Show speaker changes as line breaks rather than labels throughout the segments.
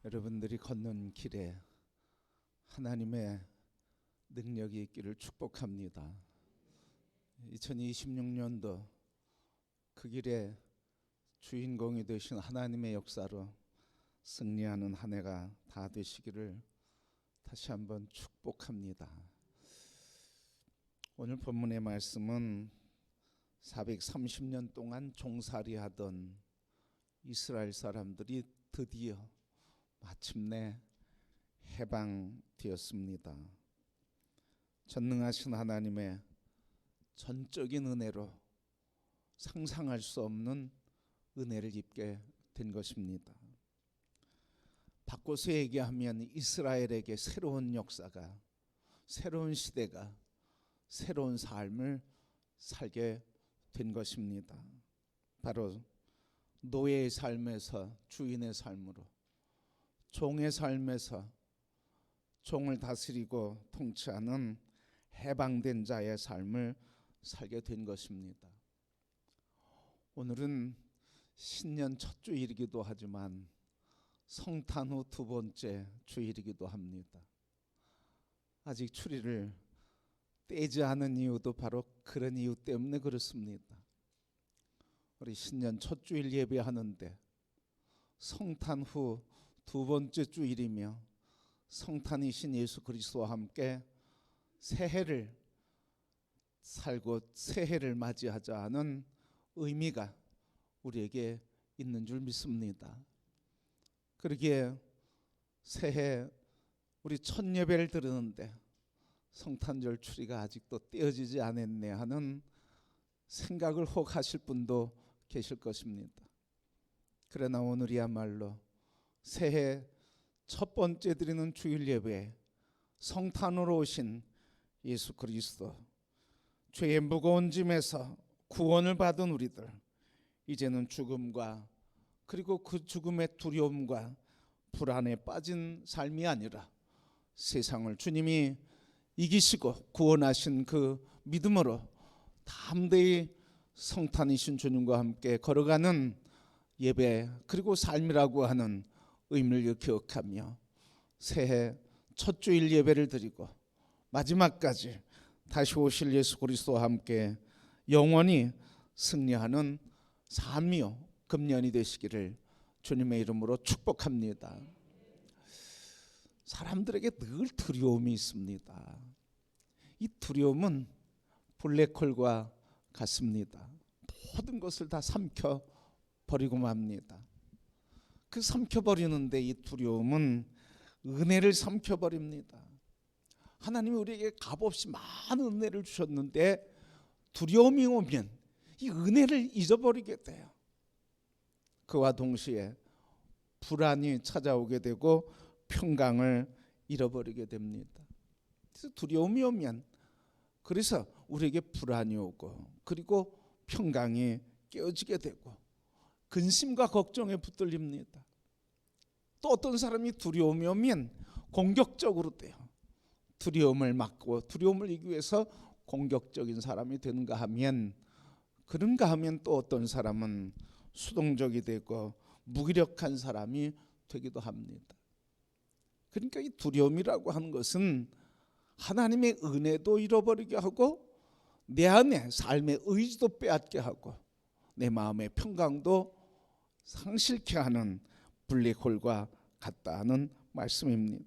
여러분들이 걷는 길에 하나님의 능력이 있기를 축복합니다. 2026년도 그 길에 주인공이 되신 하나님의 역사로 승리하는 한 해가 다 되시기를 다시 한번 축복합니다. 오늘 본문의 말씀은 430년 동안 종살이하던 이스라엘 사람들이 드디어 마침내 해방되었습니다. 전능하신 하나님의 전적인 은혜로 상상할 수 없는 은혜를 입게 된 것입니다. 바꿔서 얘기하면 이스라엘에게 새로운 역사가, 새로운 시대가, 새로운 삶을 살게 된 것입니다. 바로 노예의 삶에서 주인의 삶으로, 종의 삶에서 종을 다스리고 통치하는 해방된 자의 삶을 살게 된 것입니다. 오늘은 신년 첫 주일이기도 하지만 성탄 후 두 번째 주일이기도 합니다. 아직 추리를 떼지 않은 이유도 바로 그런 이유 때문에 그렇습니다. 우리 신년 첫 주일 예배하는데 성탄 후 두 번째 주일이며 성탄이신 예수 그리스도와 함께 새해를 살고 새해를 맞이하자 하는 의미가 우리에게 있는 줄 믿습니다. 그러기에 새해 우리 첫 예배를 드리는데 성탄절 추리가 아직도 떼어지지 않았네 하는 생각을 혹 하실 분도 계실 것입니다. 그러나 오늘이야말로 새해 첫 번째 드리는 주일 예배에 성탄으로 오신 예수 그리스도, 죄의 무거운 짐에서 구원을 받은 우리들, 이제는 죽음과 그리고 그 죽음의 두려움과 불안에 빠진 삶이 아니라 세상을 주님이 이기시고 구원하신 그 믿음으로 담대히 성탄이신 주님과 함께 걸어가는 예배 그리고 삶이라고 하는 의미를 기억하며 새해 첫 주일 예배를 드리고 마지막까지 다시 오실 예수 그리스도와 함께 영원히 승리하는 삶이요 금년이 되시기를 주님의 이름으로 축복합니다. 사람들에게 늘 두려움이 있습니다. 이 두려움은 블랙홀과 같습니다. 모든 것을 다 삼켜버리고 맙니다. 그 삼켜버리는데 이 두려움은 은혜를 삼켜버립니다. 하나님이 우리에게 값없이 많은 은혜를 주셨는데 두려움이 오면 이 은혜를 잊어버리게 돼요. 그와 동시에 불안이 찾아오게 되고 평강을 잃어버리게 됩니다. 그래서 두려움이 오면 그래서 우리에게 불안이 오고 그리고 평강이 깨어지게 되고 근심과 걱정에 붙들립니다. 또 어떤 사람이 두려움이 오면 공격적으로 돼요. 두려움을 막고 두려움을 이기기 위해서 공격적인 사람이 되는가 하면 그런가 하면 또 어떤 사람은 수동적이 되고 무기력한 사람이 되기도 합니다. 그러니까 이 두려움이라고 하는 것은 하나님의 은혜도 잃어버리게 하고 내 안에 삶의 의지도 빼앗게 하고 내 마음의 평강도 상실케 하는 블랙홀과 같다는 말씀입니다.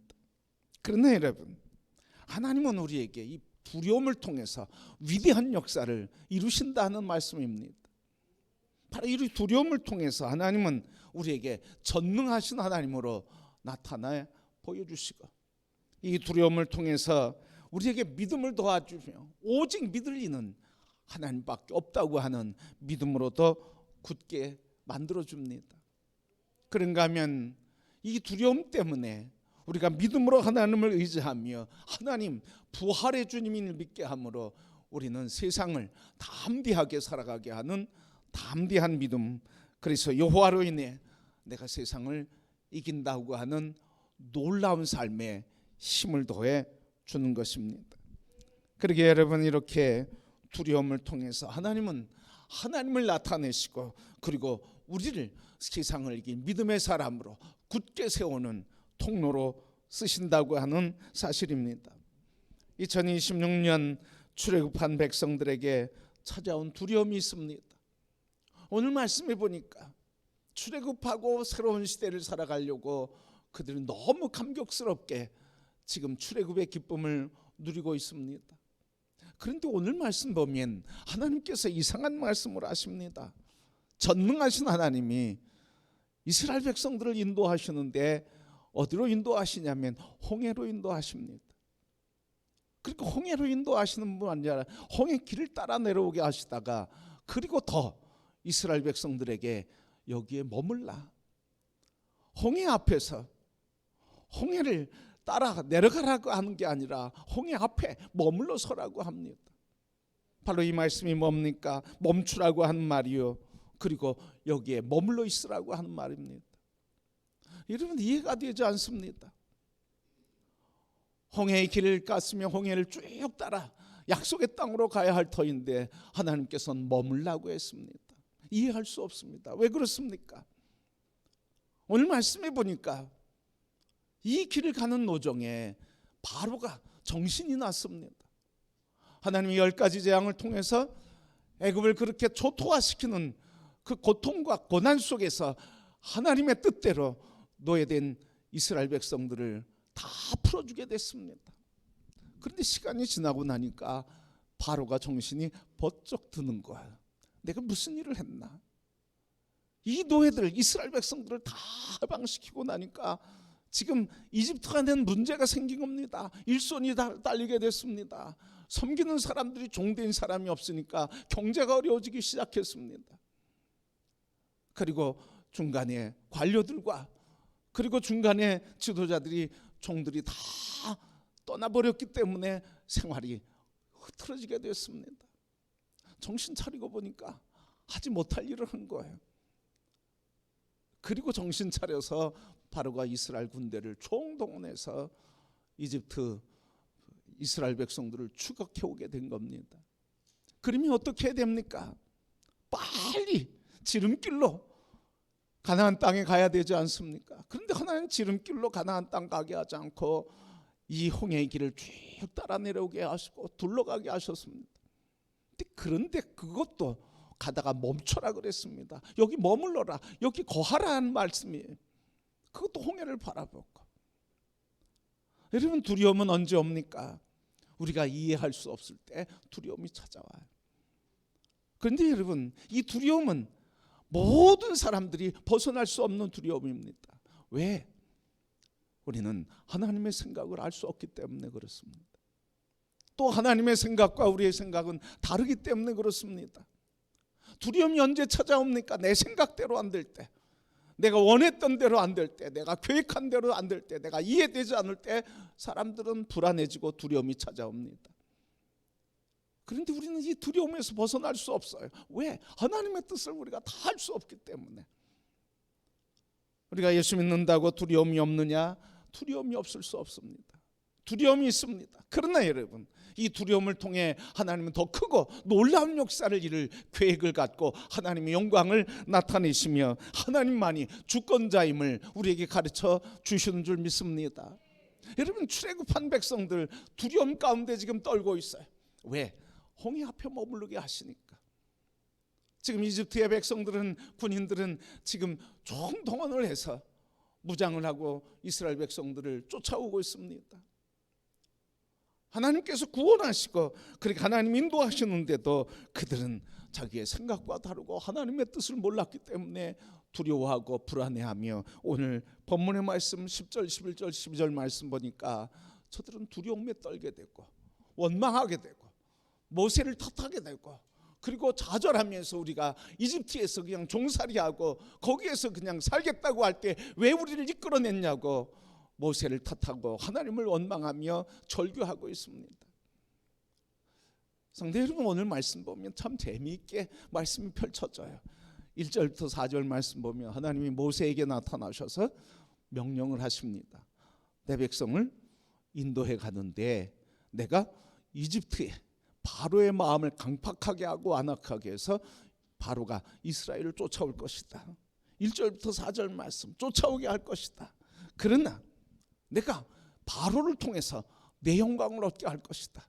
그러나 여러분, 하나님은 우리에게 이 두려움을 통해서 위대한 역사를 이루신다는 말씀입니다. 바로 이 두려움을 통해서 하나님은 우리에게 전능하신 하나님으로 나타나 보여주시고 이 두려움을 통해서 우리에게 믿음을 도와주며 오직 믿을 이는 하나님밖에 없다고 하는 믿음으로도 굳게 만들어줍니다. 그런가 하면 이 두려움 때문에 우리가 믿음으로 하나님을 의지하며 하나님 부활의 주님을 믿게 함으로 우리는 세상을 담대하게 살아가게 하는 담대한 믿음, 그래서 여호와로 인해 내가 세상을 이긴다고 하는 놀라운 삶에 힘을 더해 주는 것입니다. 그러기에 여러분 이렇게 두려움을 통해서 하나님은 하나님을 나타내시고 그리고 우리를 세상을 이긴 믿음의 사람으로 굳게 세우는 통로로 쓰신다고 하는 사실입니다. 2026년 출애굽한 백성들에게 찾아온 두려움이 있습니다. 오늘 말씀해 보니까 출애굽하고 새로운 시대를 살아가려고 그들은 너무 감격스럽게 지금 출애굽의 기쁨을 누리고 있습니다. 그런데 오늘 말씀 보면 하나님께서 이상한 말씀을 하십니다. 전능하신 하나님이 이스라엘 백성들을 인도하시는데 어디로 인도하시냐면 홍해로 인도하십니다. 그러니까 홍해로 인도하시는 분 아니라 홍해 길을 따라 내려오게 하시다가 그리고 더 이스라엘 백성들에게 여기에 머물라. 홍해 앞에서 홍해를 따라 내려가라고 하는 게 아니라 홍해 앞에 머물러 서라고 합니다. 바로 이 말씀이 뭡니까? 멈추라고 하는 말이요. 그리고 여기에 머물러 있으라고 하는 말입니다. 여러분 이해가 되지 않습니다. 홍해의 길을 갔으며 홍해를 쭉 따라 약속의 땅으로 가야 할 터인데 하나님께서는 머물라고 했습니다. 이해할 수 없습니다. 왜 그렇습니까? 오늘 말씀해 보니까 이 길을 가는 노정에 바로가 정신이 났습니다. 하나님이 10가지 재앙을 통해서 애굽을 그렇게 초토화시키는 그 고통과 고난 속에서 하나님의 뜻대로 노예된 이스라엘 백성들을 다 풀어주게 됐습니다. 그런데 시간이 지나고 나니까 바로가 정신이 번쩍 드는 거예요. 내가 무슨 일을 했나? 이 노예들 이스라엘 백성들을 다 해방시키고 나니까 지금 이집트가 낸 문제가 생긴 겁니다. 일손이 딸리게 됐습니다. 섬기는 사람들이 종된 사람이 없으니까 경제가 어려워지기 시작했습니다. 그리고 중간에 관료들과 그리고 중간에 지도자들이 종들이 다 떠나버렸기 때문에 생활이 흐트러지게 됐습니다. 정신 차리고 보니까 하지 못할 일을 한 거예요. 그리고 정신 차려서 바로가 이스라엘 군대를 총동원해서 이집트 이스라엘 백성들을 추격해 오게 된 겁니다. 그러면 어떻게 해야 됩니까? 빨리 지름길로 가나안 땅에 가야 되지 않습니까? 그런데 하나님 지름길로 가나안 땅 가게 하지 않고 이 홍해의 길을 쭉 따라 내려오게 하시고 둘러가게 하셨습니다. 그런데 그것도 가다가 멈춰라 그랬습니다. 여기 머물러라, 여기 거하라는 말씀이에요. 그것도 홍해를 바라보고. 여러분 두려움은 언제 옵니까? 우리가 이해할 수 없을 때 두려움이 찾아와요. 그런데 여러분 이 두려움은 모든 사람들이 벗어날 수 없는 두려움입니다. 왜? 우리는 하나님의 생각을 알 수 없기 때문에 그렇습니다. 또 하나님의 생각과 우리의 생각은 다르기 때문에 그렇습니다. 두려움이 언제 찾아옵니까? 내 생각대로 안 될 때, 내가 원했던 대로 안 될 때, 내가 계획한 대로 안 될 때, 내가 이해되지 않을 때 사람들은 불안해지고 두려움이 찾아옵니다. 그런데 우리는 이 두려움에서 벗어날 수 없어요. 왜? 하나님의 뜻을 우리가 다 할 수 없기 때문에. 우리가 예수 믿는다고 두려움이 없느냐? 두려움이 없을 수 없습니다. 두려움이 있습니다. 그러나 여러분 이 두려움을 통해 하나님은 더 크고 놀라운 역사를 이룰 계획을 갖고 하나님의 영광을 나타내시며 하나님만이 주권자임을 우리에게 가르쳐 주시는 줄 믿습니다. 여러분 출애굽한 백성들 두려움 가운데 지금 떨고 있어요. 왜? 홍해 앞에 머무르게 하시니까. 지금 이집트의 백성들은 군인들은 지금 총동원을 해서 무장을 하고 이스라엘 백성들을 쫓아오고 있습니다. 하나님께서 구원하시고 그렇게 하나님 인도하시는데도 그들은 자기의 생각과 다르고 하나님의 뜻을 몰랐기 때문에 두려워하고 불안해하며 오늘 본문의 말씀 10절 11절 12절 말씀 보니까 저들은 두려움에 떨게 되고 원망하게 되고 모세를 탓하게 되고 그리고 좌절하면서 우리가 이집트에서 그냥 종살이하고 거기에서 그냥 살겠다고 할 때 왜 우리를 이끌어냈냐고 모세를 탓하고 하나님을 원망하며 절규하고 있습니다. 성도 여러분 오늘 말씀 보면 참 재미있게 말씀이 펼쳐져요. 1절부터 4절 말씀 보면 하나님이 모세에게 나타나셔서 명령을 하십니다. 내 백성을 인도해 가는데 내가 이집트에 바로의 마음을 강팍하게 하고 완악하게 해서 바로가 이스라엘을 쫓아올 것이다. 1절부터 4절 말씀 쫓아오게 할 것이다. 그러나 내가 바로를 통해서 내 영광을 얻게 할 것이다.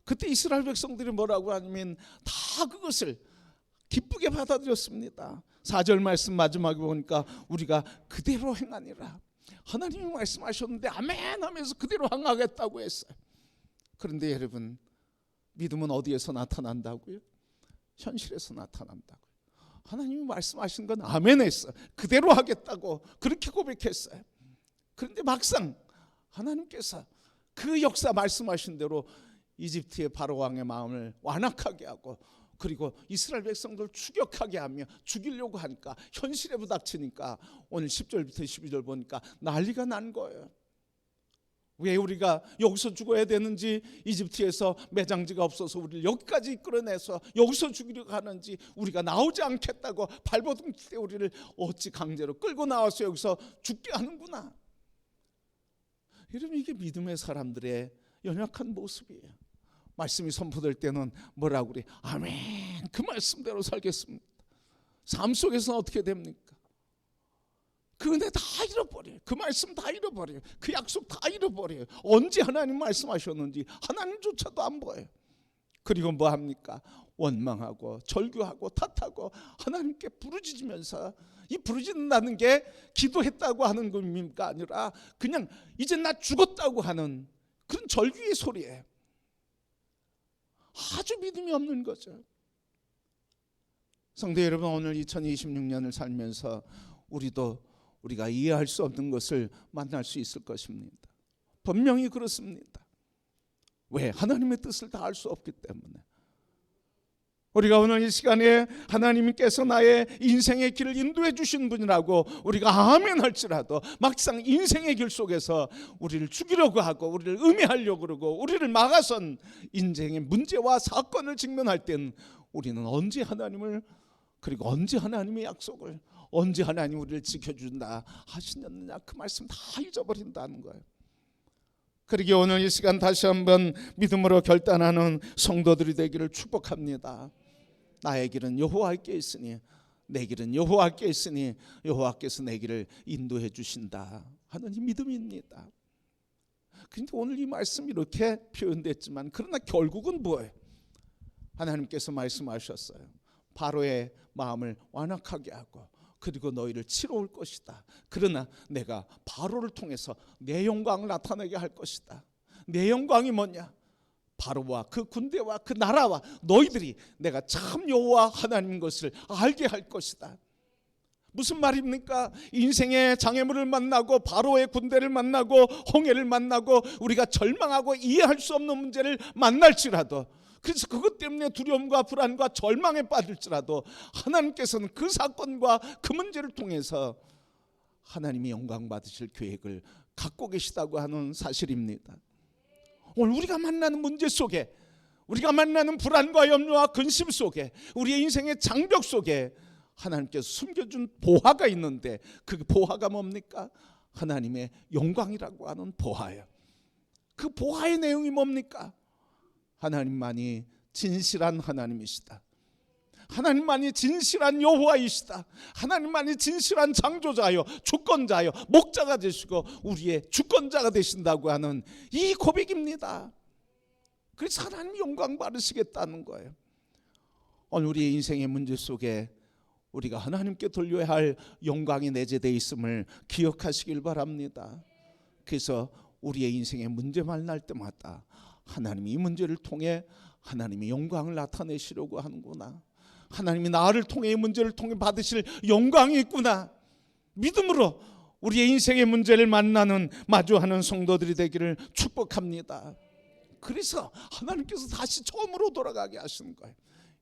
그때 이스라엘 백성들이 뭐라고 하냐면 다 그것을 기쁘게 받아들였습니다. 4절 말씀 마지막에 보니까 우리가 그대로 행하니라. 하나님이 말씀하셨는데 아멘 하면서 그대로 행하겠다고 했어요. 그런데 여러분, 믿음은 어디에서 나타난다고요? 현실에서 나타난다고요. 하나님이 말씀하신 건 아멘 했어요. 그대로 하겠다고 그렇게 고백했어요. 그런데 막상 하나님께서 그 역사 말씀하신 대로 이집트의 바로 왕의 마음을 완악하게 하고 그리고 이스라엘 백성들 추격하게 하며 죽이려고 하니까 현실에 부닥치니까 오늘 10절부터 12절 보니까 난리가 난 거예요. 왜 우리가 여기서 죽어야 되는지, 이집트에서 매장지가 없어서 우리를 여기까지 이끌어내서 여기서 죽이려고 하는지, 우리가 나오지 않겠다고 발버둥 칠 때 우리를 어찌 강제로 끌고 나와서 여기서 죽게 하는구나. 여러분, 이게 믿음의 사람들의 연약한 모습이에요. 말씀이 선포될 때는 뭐라고 그래? 아멘, 그 말씀대로 살겠습니다. 삶 속에서는 어떻게 됩니까? 그 은혜 다 잃어버려요. 그 말씀 다 잃어버려요. 그 약속 다 잃어버려요. 언제 하나님 말씀하셨는지 하나님조차도 안 보여요. 그리고 뭐 합니까? 원망하고 절규하고 탓하고 하나님께 부르짖으면서, 이 부르짖는다는 게 기도했다고 하는 의미가 아니라 그냥 이제 나 죽었다고 하는 그런 절규의 소리예요. 아주 믿음이 없는 거죠. 성도 여러분, 오늘 2026년을 살면서 우리가 이해할 수 없는 것을 만날 수 있을 것입니다. 분명히 그렇습니다. 왜? 하나님의 뜻을 다 알 수 없기 때문에. 우리가 오늘 이 시간에 하나님께서 나의 인생의 길을 인도해 주신 분이라고 우리가 아멘 할지라도 막상 인생의 길 속에서 우리를 죽이려고 하고 우리를 음해하려고 그러고 우리를 막아선 인생의 문제와 사건을 직면할 땐 우리는 언제 하나님을, 그리고 언제 하나님의 약속을, 언제 하나님 우리를 지켜준다 하시느냐, 그 말씀 다 잊어버린다는 거예요. 그러기에 오늘 이 시간 다시 한번 믿음으로 결단하는 성도들이 되기를 축복합니다. 나의 길은 여호와께 있으니, 내 길은 여호와께 있으니 여호와께서 내 길을 인도해 주신다 하는 이 믿음입니다. 그런데 오늘 이 말씀이 이렇게 표현됐지만 그러나 결국은 뭐예요? 하나님께서 말씀하셨어요. 바로의 마음을 완악하게 하고 그리고 너희를 치러 올 것이다. 그러나 내가 바로를 통해서 내 영광을 나타내게 할 것이다. 내 영광이 뭐냐? 바로와 그 군대와 그 나라와 너희들이 내가 참 여호와 하나님인 것을 알게 할 것이다. 무슨 말입니까? 인생의 장애물을 만나고 바로의 군대를 만나고 홍해를 만나고 우리가 절망하고 이해할 수 없는 문제를 만날지라도, 그래서 그것 때문에 두려움과 불안과 절망에 빠질지라도 하나님께서는 그 사건과 그 문제를 통해서 하나님이 영광 받으실 계획을 갖고 계시다고 하는 사실입니다. 오늘 우리가 만나는 문제 속에, 우리가 만나는 불안과 염려와 근심 속에, 우리의 인생의 장벽 속에 하나님께서 숨겨준 보화가 있는데 그 보화가 뭡니까? 하나님의 영광이라고 하는 보화예요. 그 보화의 내용이 뭡니까? 하나님만이 진실한 하나님이시다. 하나님만이 진실한 여호와이시다. 하나님만이 진실한 창조자요 주권자요 목자가 되시고 우리의 주권자가 되신다고 하는 이 고백입니다. 그래서 하나님 영광 받으시겠다는 거예요. 오늘 우리의 인생의 문제 속에 우리가 하나님께 돌려야 할 영광이 내재되어 있음을 기억하시길 바랍니다. 그래서 우리의 인생의 문제 만날 때마다 하나님이 이 문제를 통해 하나님의 영광을 나타내시려고 하는구나. 하나님이 나를 통해 이 문제를 통해 받으실 영광이 있구나. 믿음으로 우리의 인생의 문제를 만나는, 마주하는 성도들이 되기를 축복합니다. 그래서 하나님께서 다시 처음으로 돌아가게 하시는 거예요.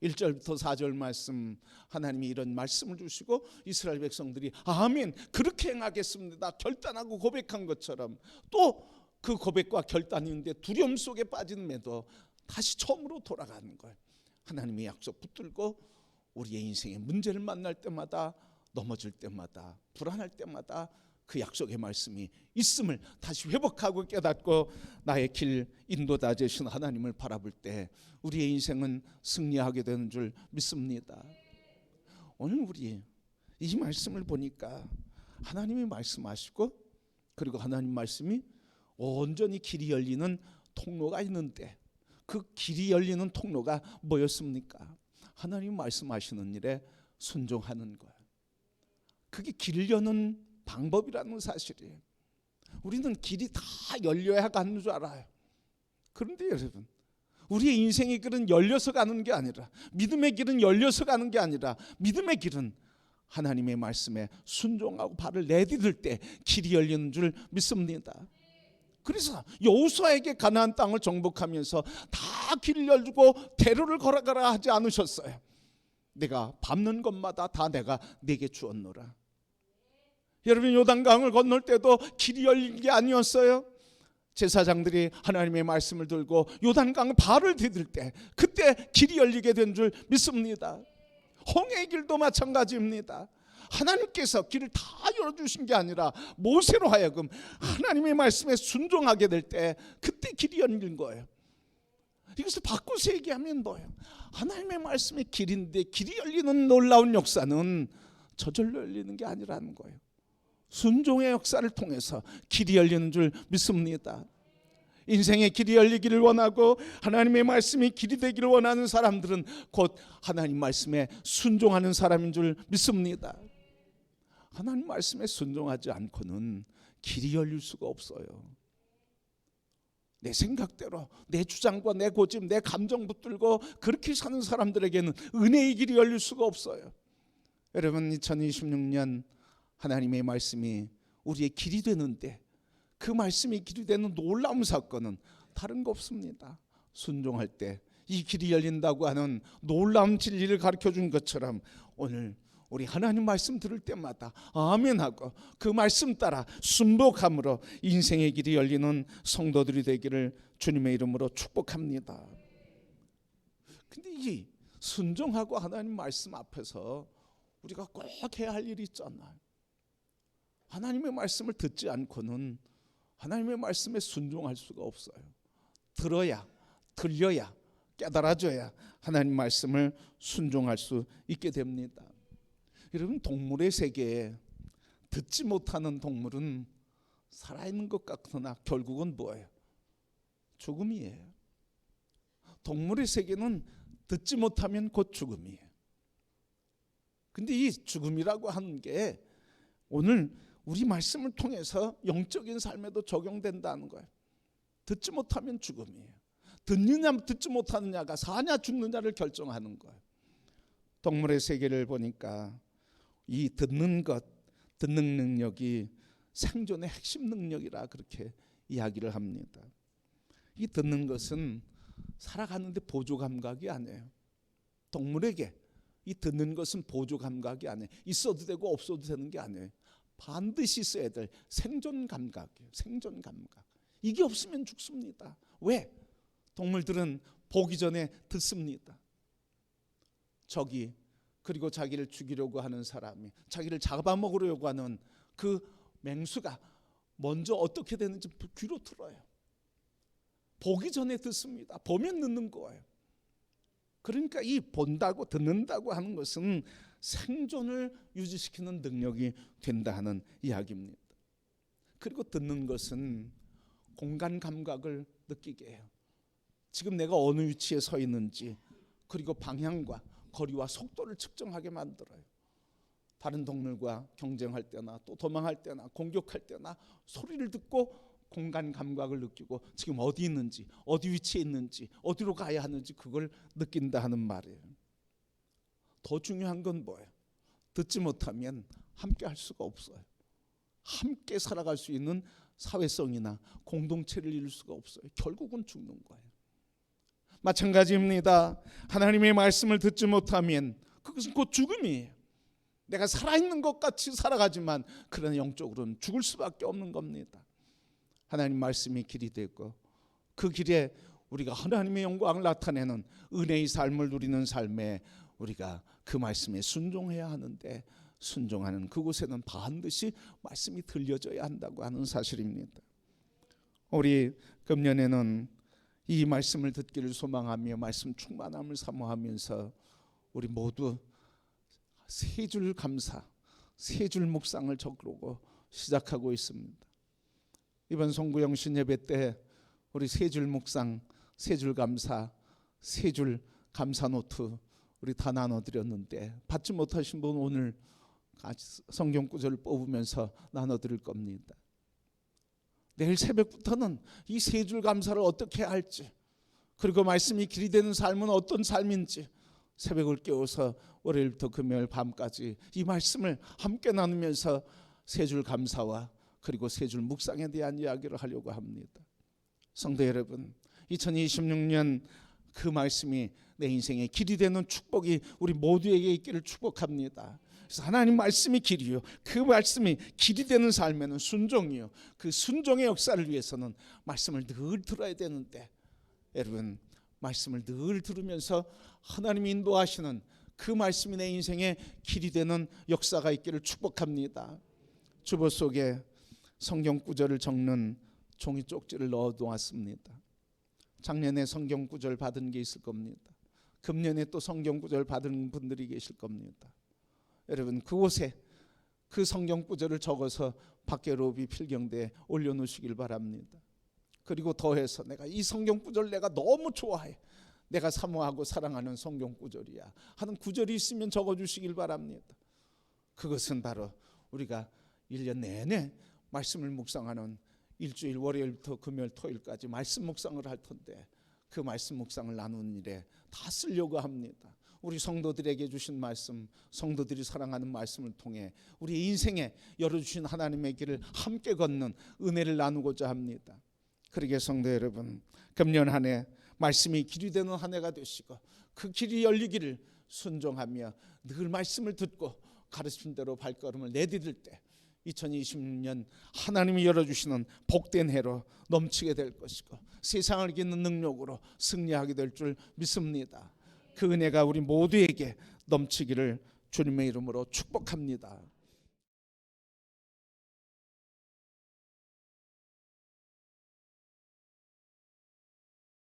1절부터 4절 말씀, 하나님이 이런 말씀을 주시고 이스라엘 백성들이 아멘 그렇게 행하겠습니다 결단하고 고백한 것처럼 또 그 고백과 결단인데 두려움 속에 빠짐에도 다시 처음으로 돌아가는 거예요. 하나님의 약속 붙들고 우리의 인생의 문제를 만날 때마다, 넘어질 때마다, 불안할 때마다 그 약속의 말씀이 있음을 다시 회복하고 깨닫고 나의 길 인도자 되신 하나님을 바라볼 때 우리의 인생은 승리하게 되는 줄 믿습니다. 오늘 우리 이 말씀을 보니까 하나님이 말씀하시고 그리고 하나님 말씀이 온전히 길이 열리는 통로가 있는데 그 길이 열리는 통로가 뭐였습니까? 하나님 말씀하시는 일에 순종하는 거예요. 그게 길 여는 방법이라는 사실이에요. 우리는 길이 다 열려야 가는 줄 알아요. 그런데 여러분, 우리의 인생의 길은 열려서 가는 게 아니라, 믿음의 길은 열려서 가는 게 아니라, 믿음의 길은 하나님의 말씀에 순종하고 발을 내디딜 때 길이 열리는 줄 믿습니다. 그래서 여호수아에게 가나안 땅을 정복하면서 다 길을 열고 대로를 걸어가라 하지 않으셨어요. 내가 밟는 것마다 다 내가 네게 주었노라. 여러분, 요단강을 건널 때도 길이 열린 게 아니었어요. 제사장들이 하나님의 말씀을 들고 요단강 발을 디딜 때 그때 길이 열리게 된 줄 믿습니다. 홍해의 길도 마찬가지입니다. 하나님께서 길을 다 열어주신 게 아니라 모세로 하여금 하나님의 말씀에 순종하게 될 때 그때 길이 열린 거예요. 이것을 바꿔서 얘기하면 뭐예요? 하나님의 말씀이 길인데 길이 열리는 놀라운 역사는 저절로 열리는 게 아니라는 거예요. 순종의 역사를 통해서 길이 열리는 줄 믿습니다. 인생의 길이 열리기를 원하고 하나님의 말씀이 길이 되기를 원하는 사람들은 곧 하나님 말씀에 순종하는 사람인 줄 믿습니다. 하나님 말씀에 순종하지 않고는 길이 열릴 수가 없어요. 내 생각대로 내 주장과 내 고집, 내 감정 붙들고 그렇게 사는 사람들에게는 은혜의 길이 열릴 수가 없어요. 여러분, 2026년 하나님의 말씀이 우리의 길이 되는데 그 말씀이 길이 되는 놀라운 사건은 다른 거 없습니다. 순종할 때 이 길이 열린다고 하는 놀라운 진리를 가르쳐 준 것처럼 오늘 우리 하나님 말씀 들을 때마다 아멘하고 그 말씀 따라 순복함으로 인생의 길이 열리는 성도들이 되기를 주님의 이름으로 축복합니다. 근데 이 순종하고 하나님 말씀 앞에서 우리가 꼭 해야 할 일이 있잖아요. 하나님의 말씀을 듣지 않고는 하나님의 말씀에 순종할 수가 없어요. 들어야, 들려야, 깨달아져야 하나님 말씀을 순종할 수 있게 됩니다. 여러분, 동물의 세계에 듣지 못하는 동물은 살아있는 것 같으나 결국은 뭐예요? 죽음이에요. 동물의 세계는 듣지 못하면 곧 죽음이에요. 근데 이 죽음이라고 하는 게 오늘 우리 말씀을 통해서 영적인 삶에도 적용된다는 거예요. 듣지 못하면 죽음이에요. 듣느냐 듣지 못하느냐가 사냐 죽느냐를 결정하는 거예요. 동물의 세계를 보니까 이 듣는 것, 듣는 능력이 생존의 핵심 능력이라 그렇게 이야기를 합니다. 이 듣는 것은 살아가는데 보조 감각이 아니에요. 동물에게 이 듣는 것은 보조 감각이 아니에요. 있어도 되고 없어도 되는 게 아니에요. 반드시 있어야 될 생존 감각이에요. 생존 감각. 이게 없으면 죽습니다. 왜? 동물들은 보기 전에 듣습니다. 적이 그리고 자기를 죽이려고 하는 사람이 자기를 잡아먹으려고 하는 그 맹수가 먼저 어떻게 되는지 귀로 들어요. 보기 전에 듣습니다. 보면 듣는 거예요. 그러니까 이 본다고 듣는다고 하는 것은 생존을 유지시키는 능력이 된다 하는 이야기입니다. 그리고 듣는 것은 공간 감각을 느끼게 해요. 지금 내가 어느 위치에 서 있는지 그리고 방향과 거리와 속도를 측정하게 만들어요. 다른 동물과 경쟁할 때나 또 도망할 때나 공격할 때나 소리를 듣고 공간 감각을 느끼고 지금 어디 있는지, 어디 위치에 있는지, 어디로 가야 하는지 그걸 느낀다 하는 말이에요. 더 중요한 건 뭐예요? 듣지 못하면 함께 할 수가 없어요. 함께 살아갈 수 있는 사회성이나 공동체를 이룰 수가 없어요. 결국은 죽는 거예요. 마찬가지입니다. 하나님의 말씀을 듣지 못하면 그것은 곧 죽음이에요. 내가 살아있는 것 같이 살아가지만 그러나 영적으로는 죽을 수밖에 없는 겁니다. 하나님 말씀이 길이 되고 그 길에 우리가 하나님의 영광을 나타내는 은혜의 삶을 누리는 삶에 우리가 그 말씀에 순종해야 하는데 순종하는 그곳에는 반드시 말씀이 들려져야 한다고 하는 사실입니다. 우리 금년에는 이 말씀을 듣기를 소망하며 말씀 충만함을 사모하면서 우리 모두 세 줄 감사, 세 줄 묵상을 적으려고 시작하고 있습니다. 이번 송구영신 예배 때 우리 세 줄 묵상, 세 줄 감사, 세 줄 감사 노트 우리 다 나눠드렸는데 받지 못하신 분 오늘 성경 구절을 뽑으면서 나눠드릴 겁니다. 내일 새벽부터는 이 세 줄 감사를 어떻게 할지, 그리고 말씀이 길이 되는 삶은 어떤 삶인지 새벽을 깨워서 월요일부터 금요일 밤까지 이 말씀을 함께 나누면서 세 줄 감사와 그리고 세 줄 묵상에 대한 이야기를 하려고 합니다. 성도 여러분, 2026년 그 말씀이 내 인생의 길이 되는 축복이 우리 모두에게 있기를 축복합니다. 그래서 하나님 말씀이 길이요, 그 말씀이 길이 되는 삶에는 순종이요, 그 순종의 역사를 위해서는 말씀을 늘 들어야 되는데, 여러분 말씀을 늘 들으면서 하나님이 인도하시는 그 말씀이 내 인생의 길이 되는 역사가 있기를 축복합니다. 주보 속에 성경 구절을 적는 종이 쪽지를 넣어 놓았습니다. 작년에 성경 구절 받은 게 있을 겁니다. 금년에 또 성경 구절 받은 분들이 계실 겁니다. 여러분 그곳에 그 성경 구절을 적어서 밖에 로비 필경대에 올려놓으시길 바랍니다. 그리고 더해서 내가 이 성경 구절 내가 너무 좋아해, 내가 사모하고 사랑하는 성경 구절이야 하는 구절이 있으면 적어주시길 바랍니다. 그것은 바로 우리가 1년 내내 말씀을 묵상하는 일주일 월요일부터 금요일 토요일까지 말씀 묵상을 할 텐데 그 말씀 묵상을 나누는 일에 다 쓰려고 합니다. 우리 성도들에게 주신 말씀, 성도들이 사랑하는 말씀을 통해 우리 인생에 열어주신 하나님의 길을 함께 걷는 은혜를 나누고자 합니다. 그러게 성도 여러분, 금년 한 해 말씀이 길이 되는 한 해가 되시고 그 길이 열리기를 순종하며 늘 말씀을 듣고 가르친 대로 발걸음을 내디딜 때 2020년 하나님이 열어주시는 복된 해로 넘치게 될 것이고 세상을 이기는 능력으로 승리하게 될 줄 믿습니다. 그 은혜가 우리 모두에게 넘치기를 주님의 이름으로 축복합니다.